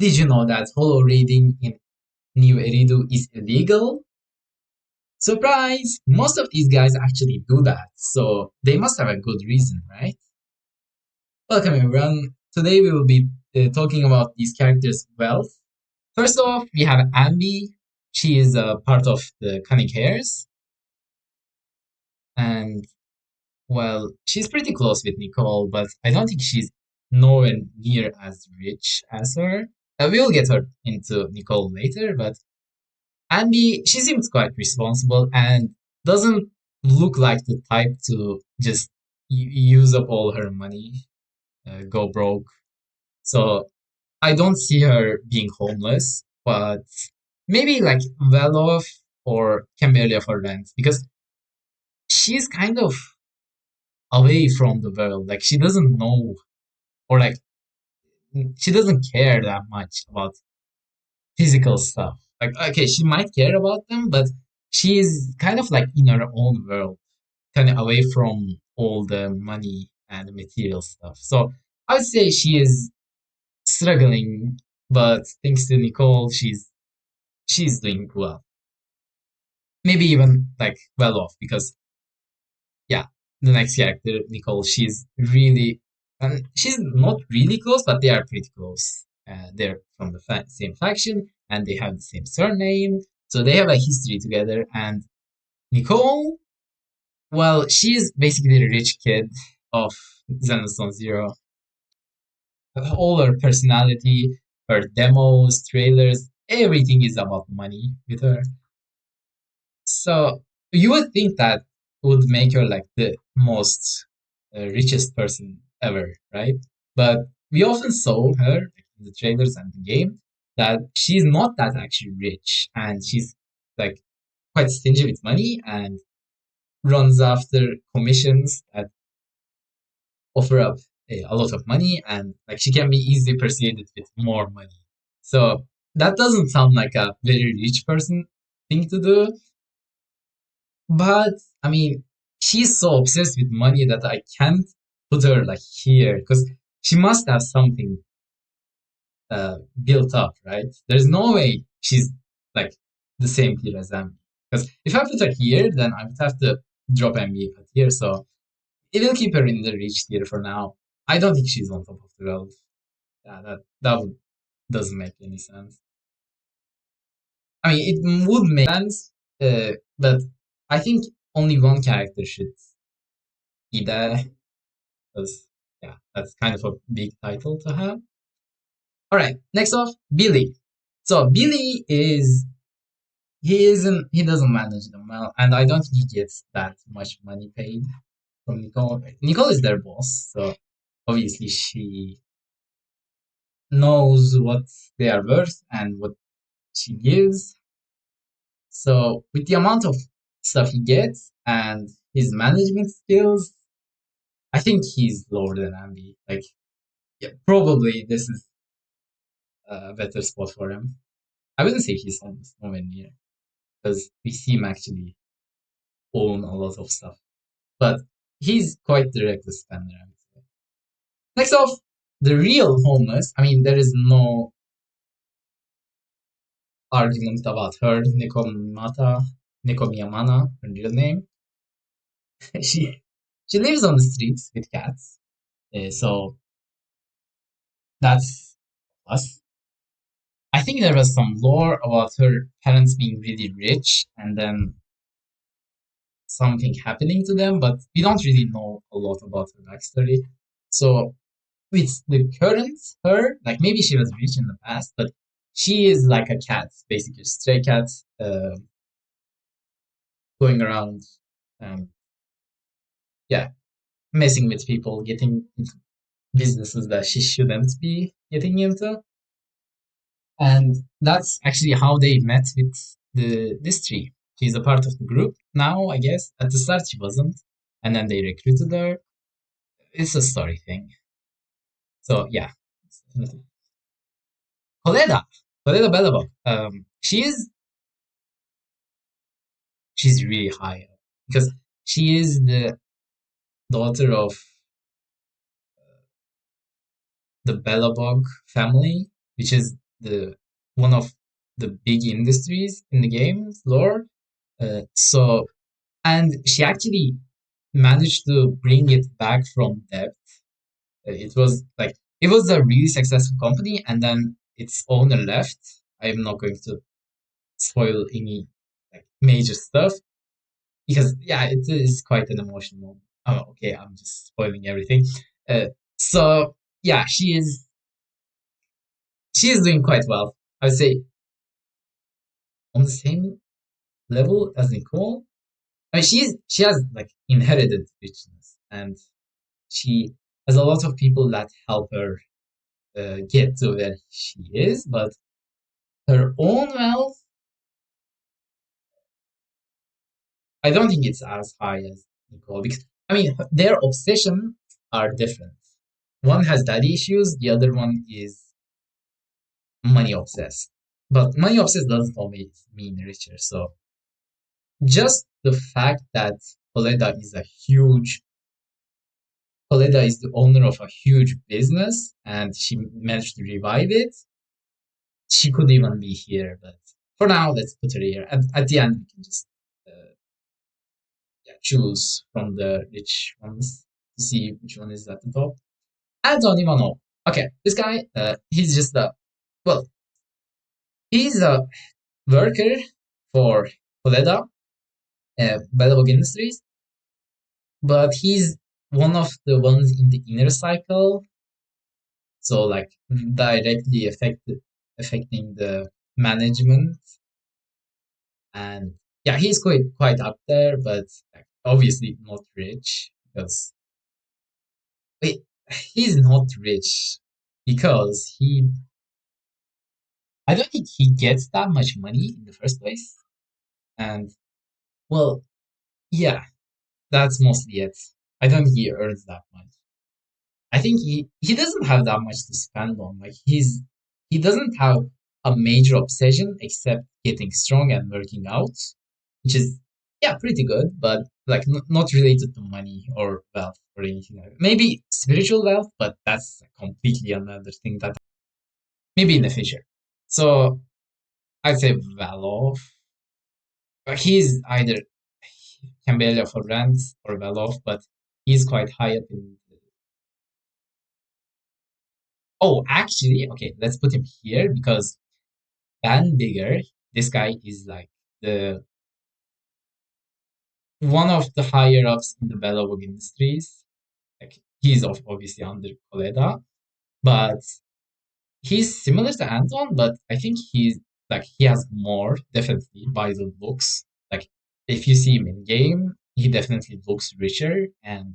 Did you know that holo reading in New Eridu is illegal? Surprise! Most of these guys actually do that, so they must have a good reason, right? Welcome everyone. Today we will be talking about these characters' wealth. First off, we have Ambi. She is a part of the Cunning Hares, and well, she's pretty close with Nicole, but I don't think she's nowhere near as rich as her. We'll get her into Nicole later, but Andy, she seems quite responsible and doesn't look like the type to just use up all her money, go broke. So I don't see her being homeless, but maybe like well off or can barely afford rent because she's kind of away from the world. Like she doesn't know or like she doesn't care that much about physical stuff. Like, okay, she might care about them, but she is kind of like in her own world, kind of away from all the money and material stuff. So I would say she is struggling, but thanks to Nicole, she's doing well. Maybe even like well off because yeah, the next character, Nicole, she's really and she's not really close, but they are pretty close. They're from the same faction and they have the same surname, so they have a history together. And Nicole, well, she's basically the rich kid of Zenless Zone Zero. All her personality, her demos, trailers, everything is about money with her. So you would think that would make her like the most richest person ever, right? But we often saw her like, in the trailers and the game that she's not that actually rich, and she's like quite stingy with money and runs after commissions that offer up a lot of money, and like she can be easily persuaded with more money. So that doesn't sound like a very rich person thing to do. But I mean, she's so obsessed with money that I can't put her like here because she must have something built up, right? There's no way she's like the same tier as Ambi. Because if I put her here, then I would have to drop MB at here. So it will keep her in the rich tier for now. I don't think she's on top of the world. Yeah, doesn't make any sense. I mean, it would make sense, but I think only one character should be there because yeah, that's kind of a big title to have. All right, next off, Billy. So Billy is he doesn't manage them well, and I don't think he gets that much money paid from Nicole. Nicole is their boss, so obviously she knows what they are worth and what she gives. So with the amount of stuff he gets and his management skills, I think he's lower than Ambi. Like, yeah, probably this is a better spot for him. I wouldn't say he's almost nowhere near because we see him actually own a lot of stuff, but he's quite the reckless spender, I would say. Next off, the real homeless. I mean, there is no argument about her, Nikomiyamana, her real name. she she lives on the streets with cats, so that's plus. I think there was some lore about her parents being really rich and then something happening to them, but we don't really know a lot about her backstory. So with the current her, like maybe she was rich in the past, but she is like a cat, basically a stray cat, going around, um, yeah, messing with people, getting into businesses that she shouldn't be getting into. And that's actually how they met with the this tree. She's a part of the group now, I guess. At the start, she wasn't, and then they recruited her. It's a story thing. So yeah, Koleda, Koleda Belabok. She's really high up because she is the daughter of the Belabog family, which is the one of the big industries in the game's lore. So and she actually managed to bring it back from debt. It was like it was a really successful company, and then its owner left. I'm not going to spoil any like major stuff because yeah, it is quite an emotional moment. Oh, okay, I'm just spoiling everything. Uh, so yeah, she is doing quite well. I would say on the same level as Nicole. I mean, she has like inherited richness, and she has a lot of people that help her get to where she is. But her own wealth, I don't think it's as high as Nicole because I mean their obsession are different. One has daddy issues, the other one is money obsessed. But money obsessed doesn't always mean richer. So just the fact that Coletta is a huge Coletta is the owner of a huge business and she managed to revive it. She could even be here, but for now, let's put her here. At the end, we can just yeah, choose from the rich ones to see which one is at the top. I don't even know. Okay, this guy, he's just a well, he's a worker for Coletta, Bellevog Industries, but he's one of the ones in the inner cycle, so like directly affecting the management. And yeah, he's quite up there, but like, obviously not rich because wait, he's not rich because I don't think he gets that much money in the first place. And well, yeah, that's mostly it. I don't think he earns that much. I think he doesn't have that much to spend on. Like he doesn't have a major obsession except getting strong and working out, which is yeah pretty good, but like not related to money or wealth or anything like that. Maybe spiritual wealth, but that's completely another thing that maybe in the future. So I'd say well off. He's either Cambelia for rent or well off, but he's quite high up in. Oh, actually, okay, let's put him here because Van Bigger, this guy is like the one of the higher ups in the Belarus Industries. Like he's obviously under Koleda, but he's similar to Anton, but I think he's like he has more definitely by the looks. Like if you see him in game, he definitely looks richer and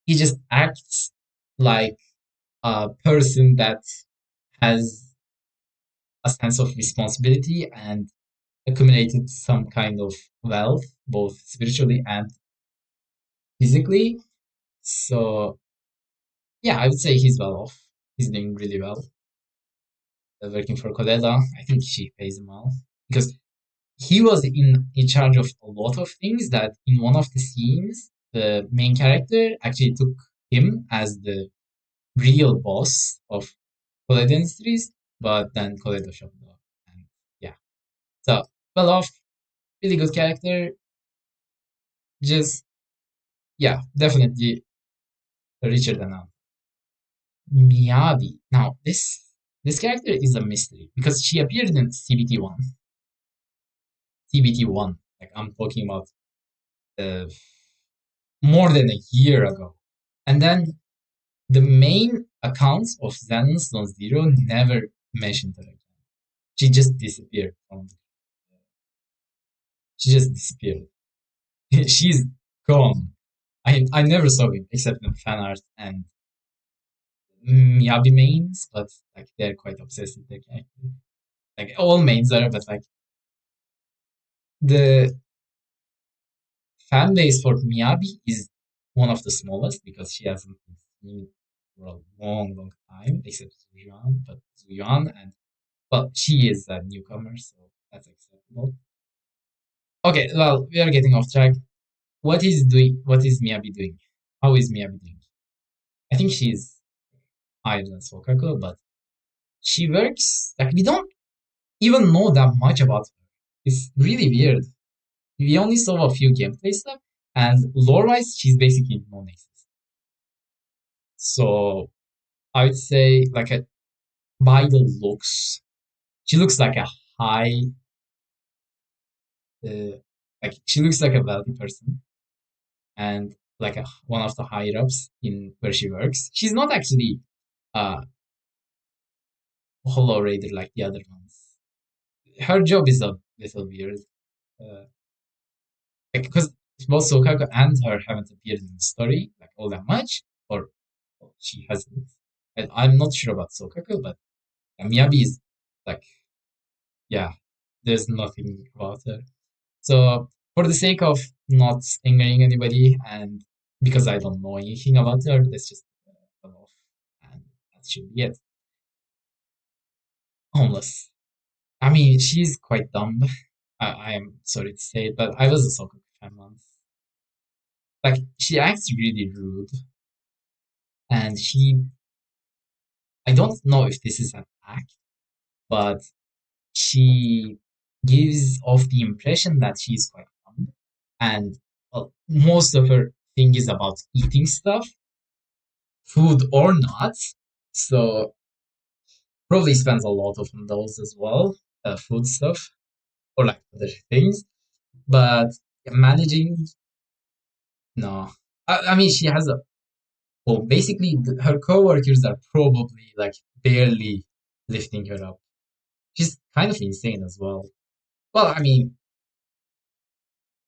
he just acts like a person that has a sense of responsibility and accumulated some kind of wealth, both spiritually and physically. So yeah, I would say he's well off. He's doing really well. Working for Coletta, I think she pays him well because he was in charge of a lot of things. That in one of the scenes, the main character actually took him as the real boss of Coletta Industries, but then Coletta showed up, and yeah, so well off, really good character. Just yeah, definitely richer than now. Miyabi. Now, this character is a mystery because she appeared in CBT one. CBT one. Like I'm talking about uh, more than a year ago. And then the main accounts of Zenless Zone Zero never mentioned her again. She just disappeared from. She just disappeared. She's gone. I never saw him except in fan art and Miyabi mains, but like they're quite obsessed with their character. Like all mains are, but like the fan base for Miyabi is one of the smallest because she hasn't been seen for a long, long time, except Zuyuan. But Zuyuan and well, she is a newcomer, so that's acceptable. Okay, well, we are getting off track. What is doing? What is Miyabi doing? How is Miyabi doing? I think she's higher than Sokaku, but she works like we don't even know that much about her. It's really weird. We only saw a few gameplay stuff, and lore-wise, she's basically non-existent. So I would say, like by the looks, she looks like a high, uh, like she looks like a wealthy person, and like one of the higher ups in where she works. She's not actually a hollow raider like the other ones. Her job is a little weird, uh, like because both Sokaku and her haven't appeared in the story like all that much, or well, she hasn't. And I'm not sure about Sokaku, but Miyabi is like, yeah, there's nothing about her. So for the sake of not angering anybody, and because I don't know anything about her, let's just cut off, and that should be it. Homeless. I mean, she's quite dumb. I am sorry to say it, but I was a Sokaku fan once. Like, she acts really rude, and I don't know if this is an act, but she gives off the impression that she's quite dumb, and well, most of her thing is about eating stuff, food or not. So probably spends a lot of on those as well, food stuff or like other things. But managing, no. I mean, she has a well, basically her coworkers are probably like barely lifting her up. She's kind of insane as well. Well, I mean,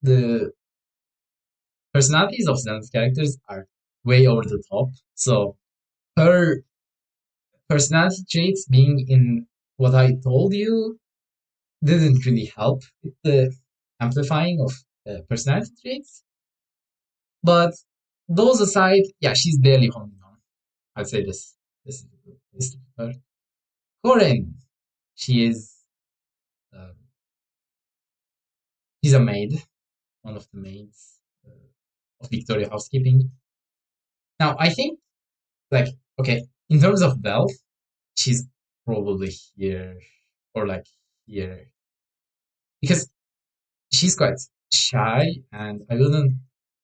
the personalities of Zen's characters are way over the top. So her personality traits being in what I told you didn't really help with the amplifying of personality traits. But those aside, yeah, she's barely holding on. I'd say this is a good place to put her. Corin, she is uh, she's a maid, one of the maids of Victoria Housekeeping. Now, I think like okay, in terms of wealth, she's probably here or like here because she's quite shy, and I wouldn't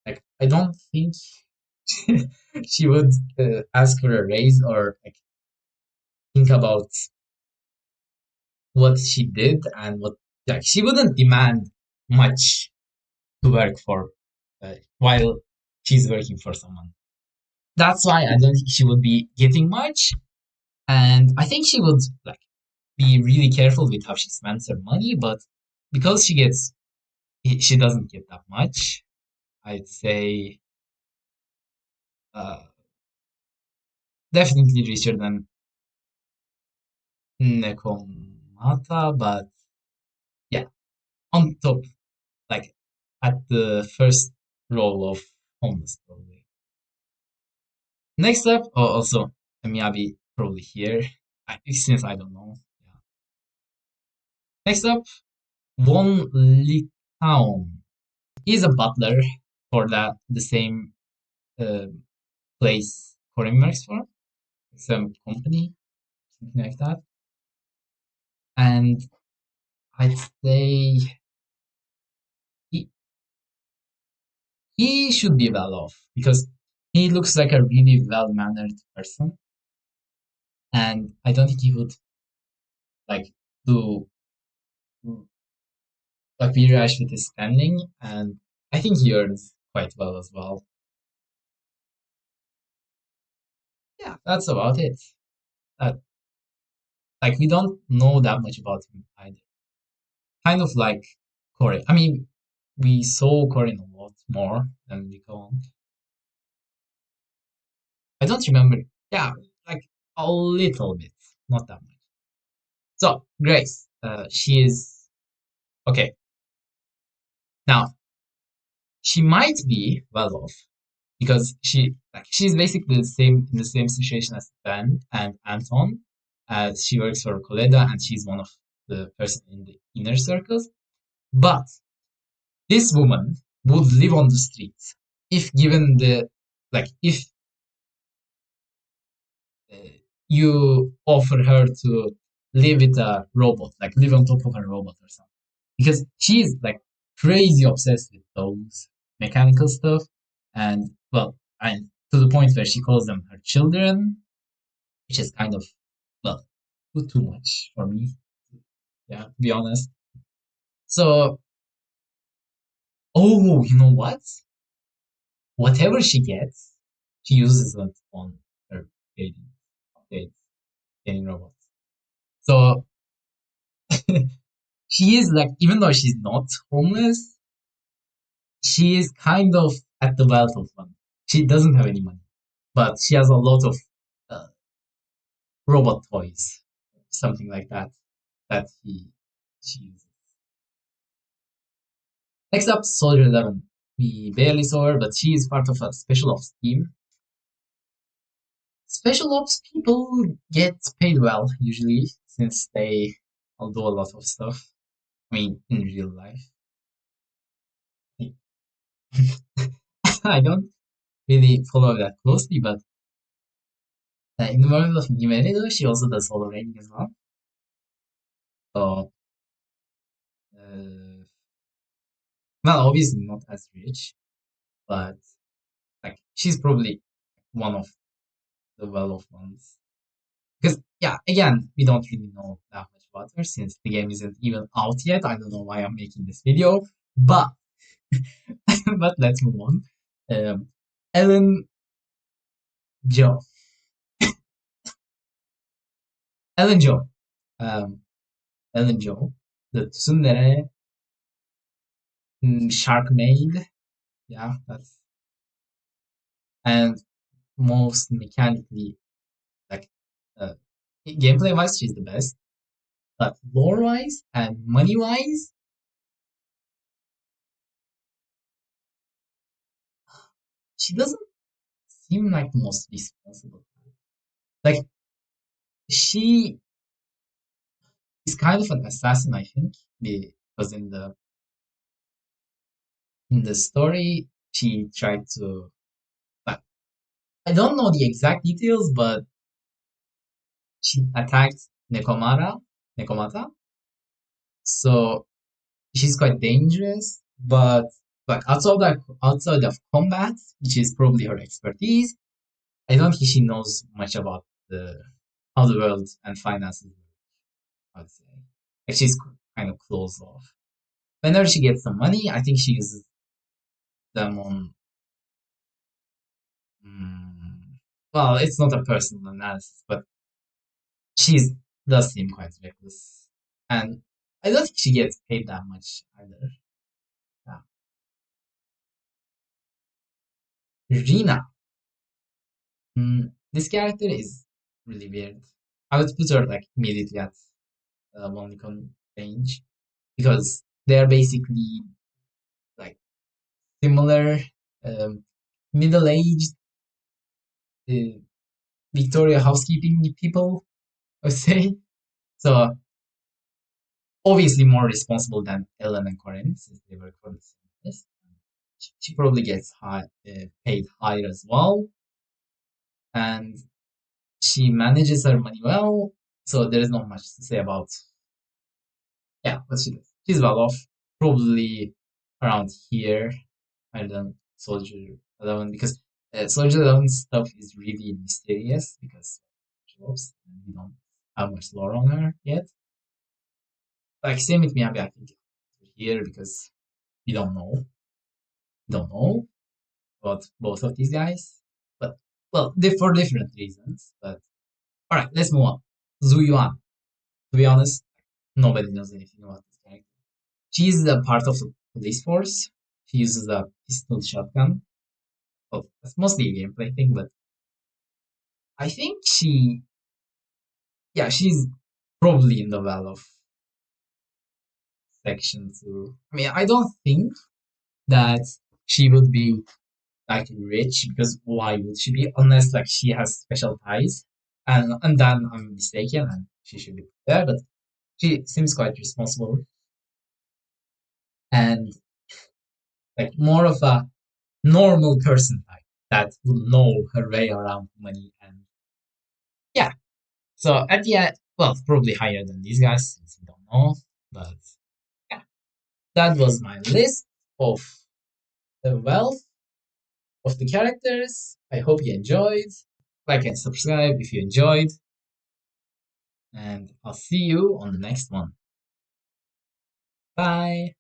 like. I don't think she would ask for a raise or like think about what she did and what like she wouldn't demand much to work for while she's working for someone. That's why I don't think she would be getting much, and I think she would like be really careful with how she spends her money. But because she doesn't get that much, I'd say uh, definitely richer than Nekomata, but yeah, on top, like at the first role of homeless, probably. Next up, oh, also Miyabi probably here, since I don't know. Yeah. Next up, Von Litaon. He's a butler for the same uh, place Corin works for, some company, something like that. And I'd say he, he should be well off because he looks like a really well mannered person, and I don't think he would like do like be rash with his spending, and I think he earns quite well as well. Yeah, that's about it. Uh, like we don't know that much about him either. Kind of like Corin. I mean, we saw Corin a lot more than we go on. I don't remember. Yeah, like a little bit, not that much. So Grace, she is okay. Now she might be well off because she's basically the same in the same situation as Ben and Anton. She works for Koleda and she's one of the person in the inner circles. But this woman would live on the streets if given the like uh, you offer her to live with a robot, like live on top of a robot or something. Because she's like crazy obsessed with those mechanical stuff. And well, and to the point where she calls them her children, which is kind of, well, too much for me. Yeah, to be honest. So, oh, you know what? Whatever she gets, she uses it on her dating updates, dating robots. So she is like, even though she's not homeless, she is kind of at the wealth of one. She doesn't have any money, but she has a lot of uh, robot toys, something like that, that she uses. Next up, Soldier 11. We barely saw her, but she is part of a special ops team. Special ops people get paid well, usually, since they all do a lot of stuff. I mean, in real life. I don't really follow that closely, but in the world of Nimeredo, she also does solo raiding as well. So, uh, well, obviously not as rich, but like she's probably one of the well-off ones. Because yeah, again, we don't really know that much about her since the game isn't even out yet. I don't know why I'm making this video, but but let's move on. Um, Ellen Joe, Ellen Joe, um, Ellen Joe, the tsundere shark maid. Yeah, that's and most mechanically like uh, gameplay wise, she's the best. But lore wise and money wise, she doesn't seem like the most responsible. Like she is kind of an assassin, I think, because in the story she tried to. Like, I don't know the exact details, but she attacked Nekomata. So she's quite dangerous, but like outside of combat, which is probably her expertise, I don't think she knows much about the how the world and finances work. I'd say like she's kind of closed off. Whenever she gets some money, I think she uses them on. Mm, well, it's not a personal analysis, but she's does seem quite reckless, and I don't think she gets paid that much either. Yeah. Rina, this character is really weird. I would put her like immediately at Monicon range because they're basically like similar, um, middle-aged uh, Victoria housekeeping people, I would say. So obviously more responsible than Ellen and Corinne since they work for the same place. She probably gets paid higher as well, and she manages her money well. So there is not much to say about yeah what she does. She's well off, probably around here. I don't Soldier 11 because Soldier 11 stuff is really mysterious because jobs and we don't have much lore on her yet. Like same with Miyabi, I think here because we don't know about both of these guys. But well, they for different reasons. But all right, let's move on. Zhu Yuan. To be honest, nobody knows anything about this character. She's a part of the police force. She uses a pistol shotgun. Well, that's mostly a gameplay thing, but I think yeah, she's probably in the well of section two. I mean, I don't think that she would be like rich because why would she be unless like she has special ties and then I'm mistaken and she should be there, but she seems quite responsible and like more of a normal person type that would know her way around money and yeah. So at the end, well, probably higher than these guys since we don't know. But yeah, that was my list of the wealth of the characters. I hope you enjoyed. Like and subscribe if you enjoyed. And I'll see you on the next one. Bye.